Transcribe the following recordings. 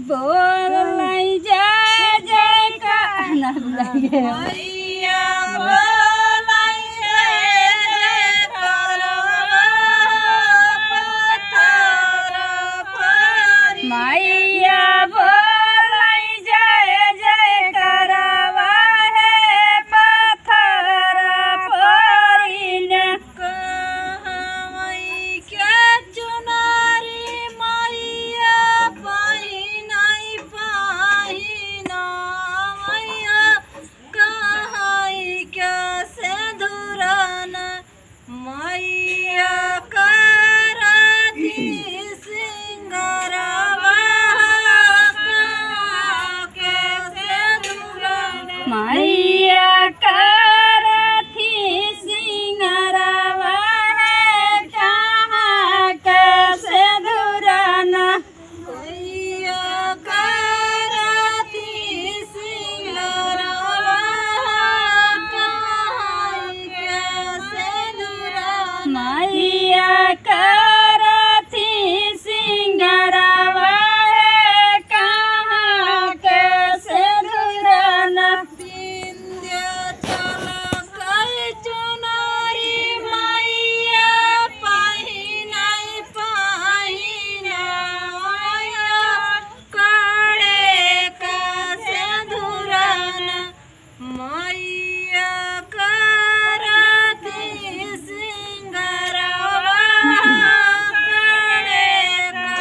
बोलाई जय जय का ना बुलाइए मैया बोलाई जय जय करवा पत्थर परी मैया बोलाई जय जय करवा है पत्थर परिन कहवई के चुनारी मैया पहिनाई पहिना मैया कहई के सिंदूरन मैया करती सिंगारवा के सिंदूरन मैया करथी सिंगरवा है कहाँ कैसे दुराना मैया करती सिंगारवा कहई के सिंदूरन मैया करथी सिंगरवा है कहाँ कैसे दुराना विंध्याचल कई चुनारी मैया पहिनाई पहिना मैया काढ़े का सिंदूरन मैया करती सिंगारवा काढ़े का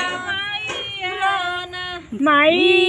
सिंदूरन मैया